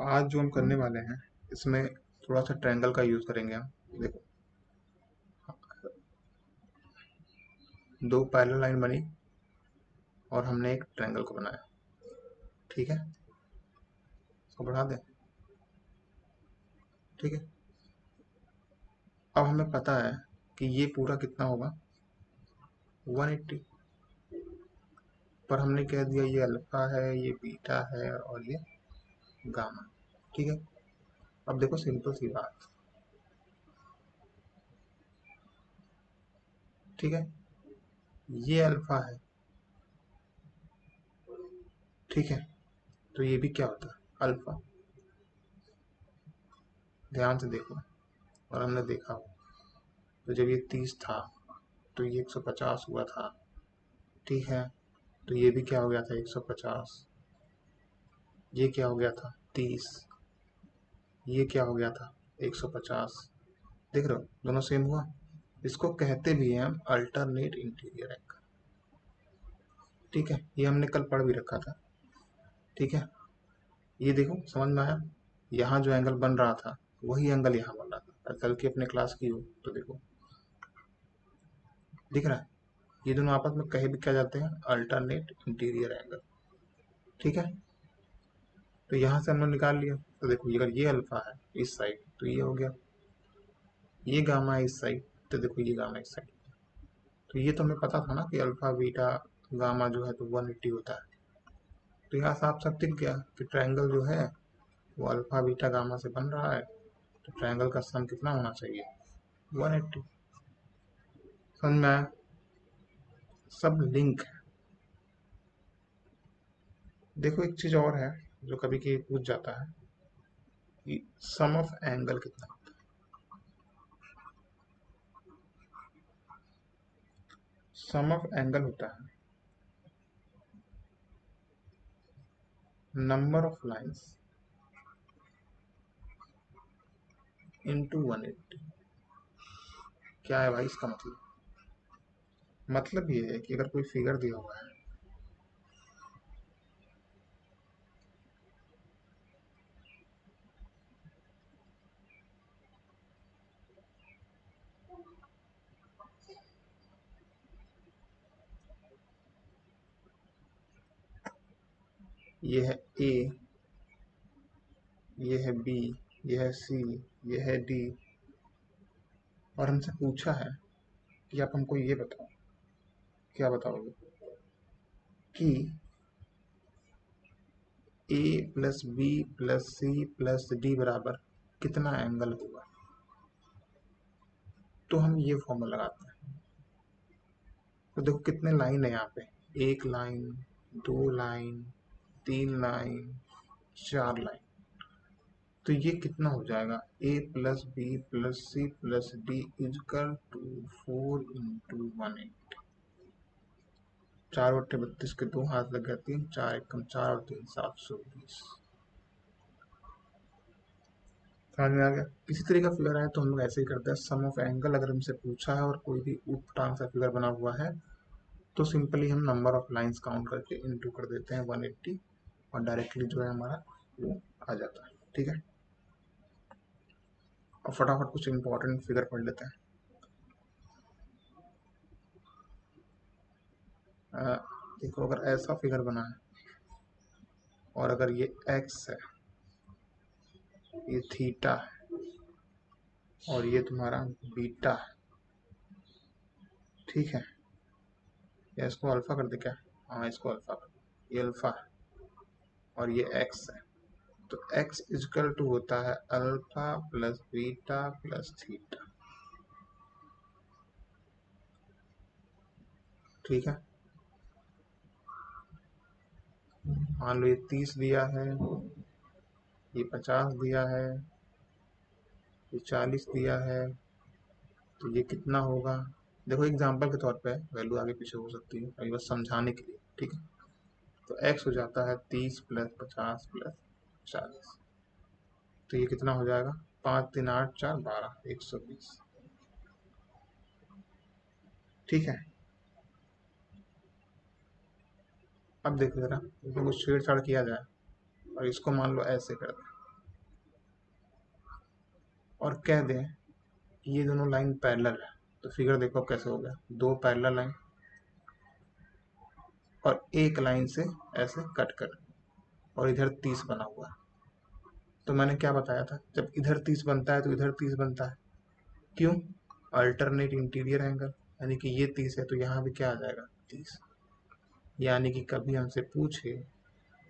आज जो हम करने वाले हैं इसमें थोड़ा सा ट्रायंगल का यूज करेंगे हम। देखो, दो पैरेलल लाइन बनी और हमने एक ट्रायंगल को बनाया। ठीक है, इसको बढ़ा दें। ठीक है, अब हमें पता है कि ये पूरा कितना होगा, 180। पर हमने कह दिया ये अल्फा है, ये बीटा है और ये गामा। ठीक है, अब देखो सिंपल सी बात। ठीक है, ये अल्फा है। ठीक है, तो ये भी क्या होता है, अल्फा। ध्यान से देखो, और हमने देखा हो तो जब ये 30 था तो ये 150 हुआ था। ठीक है, तो ये भी क्या हो गया था, 150। ये क्या हो गया था, 30। ये क्या हो गया था, 150। देख रहे हो, दोनों सेम हुआ। इसको कहते भी हैं हम अल्टरनेट इंटीरियर एंगल। ठीक है, ये हमने कल पढ़ भी रखा था। ठीक है, ये देखो समझ में आया। यहाँ जो एंगल बन रहा था वही एंगल यहाँ बन रहा था। और कल की अपने क्लास की हो तो देखो, दिख रहा है। ये दोनों आपस में कहे भी क्या जाते हैं, अल्टरनेट इंटीरियर एंगल। ठीक है, तो यहाँ से हमने निकाल लिया। तो देखो, अगर ये अल्फा है इस साइड तो ये हो गया, ये गामा है इस साइड तो देखो ये गामा इस साइड। तो ये तो हमें पता था ना कि अल्फा बीटा गामा जो है तो 180 होता है। तो यहाँ साफ साफ दिख गया कि ट्रायंगल जो है वो अल्फा बीटा गामा से बन रहा है। तो ट्रायंगल का सम कितना होना चाहिए, 180। समझ में आया, सब लिंक है। देखो एक चीज और है जो कभी कभी पूछ जाता है कि सम ऑफ एंगल कितना होता है। सम ऑफ एंगल होता है नंबर ऑफ लाइंस इनटू 180। क्या है भाई इसका मतलब, मतलब ये है कि अगर कोई फिगर दिया हुआ है, ये है ए, ये है बी, ये है सी, ये है डी, और हमसे पूछा है कि आप हमको ये बताओ, क्या बताओगे कि A plus B plus C plus D बराबर कितना एंगल होगा। तो हम ये फॉर्मूला लगाते हैं। तो देखो कितने लाइन है यहाँ पे, एक लाइन, दो लाइन, तीन लाइन, चार लाइन। तो ये कितना हो जाएगा, A plus B plus C plus D is equal to 4 × 180। चार बट्टे 32 के दो हाथ लग गया, तीन, चार एकम चार और तीन 720। समझ में आ गया। किसी तरीके का फिगर आए तो हम लोग ऐसे ही करते हैं, सम ऑफ एंगल अगर हमसे पूछा है और कोई भी ऊट टांग सा फिगर बना हुआ है तो सिंपली हम नंबर ऑफ लाइंस काउंट करके इनटू कर देते हैं 180, और डायरेक्टली जो है हमारा वो आ जाता है। ठीक है, और फटाफट कुछ इंपॉर्टेंट फिगर पढ़ लेते हैं। देखो, अगर ऐसा फिगर बना है और अगर ये एक्स है, ये थीटा है और ये तुम्हारा बीटा है। ठीक है, या इसको अल्फा कर दे क्या, हाँ इसको अल्फा कर दे, ये अल्फा है और ये एक्स है। तो एक्स इजकल टू होता है alpha plus beta plus theta. ठीक है, मान लो ये 30 दिया है, ये 50 दिया है, ये 40 दिया है। तो ये कितना होगा, देखो एग्जाम्पल के तौर पे वैल्यू आगे पीछे हो सकती है, अभी बस समझाने के लिए। ठीक है, तो x हो जाता है 30 प्लस 50 प्लस 40। तो ये कितना हो जाएगा, 5 3 8 4 12, 120। ठीक है, अब देखो जरा, इसमें कुछ छेड़छाड़ किया जाए और इसको मान लो ऐसे कर दे, और कह दें कि ये दोनों लाइन पैरेलल है, तो फिगर देखो अब कैसे हो गया, दो पैरेलल लाइन और एक लाइन से ऐसे कट कर, और इधर 30 बना हुआ है। तो मैंने क्या बताया था, जब इधर 30 बनता है तो इधर 30 बनता है। क्यों? अल्टरनेट इंटीरियर एंगल, यानी कि ये 30 है तो यहाँ भी क्या आ जाएगा, 30। यानी कि कभी हमसे पूछे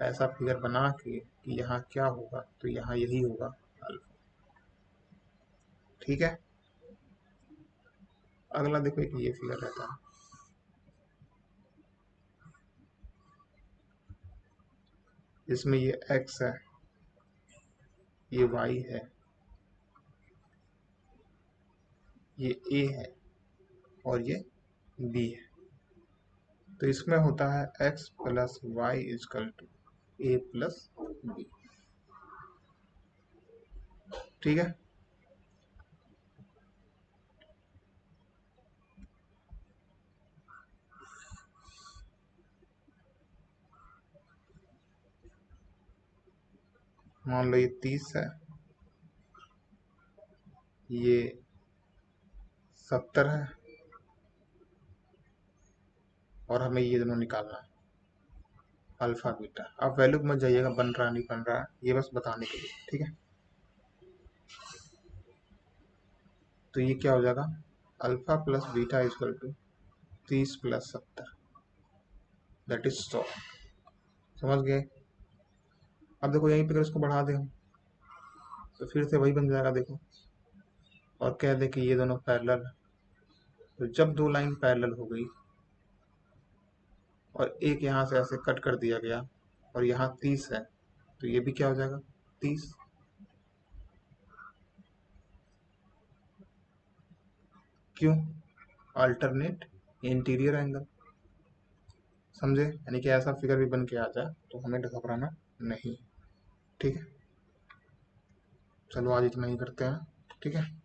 ऐसा फिगर बना के कि यहाँ क्या होगा, तो यहाँ यही होगा अल्फा। ठीक है। अगला देखो एक ये फिगर रहता है, इसमें ये x है, ये y है, ये a है और ये b है। तो इसमें होता है x plus Y is equal to a plus B. ठीक है। मान लो ये 30 है, ये 70 है, और हमें ये दोनों निकालना है, अल्फा बीटा। आप वैल्यू मत जाइएगा बन रहा नहीं बन रहा है, ये बस बताने के लिए। ठीक है। तो ये क्या हो जाएगा, alpha plus beta is equal to 30 plus 70, that is 100। समझ गए? अब देखो यहीं पे अगर इसको बढ़ा दें हम, तो फिर से वही बन जाएगा देखो, और कह दे कि ये दोनों पैरेलल है। तो जब दो लाइन पैरेलल हो गई और एक यहाँ से ऐसे कट कर दिया गया और यहाँ 30 है, तो ये भी क्या हो जाएगा, 30। क्यों? Alternate interior angle. समझे? यानी कि ऐसा फिगर भी बन के आ जाए तो हमें घबराना नहीं। ठीक है। चलो आज इतना ही करते हैं। ठीक है।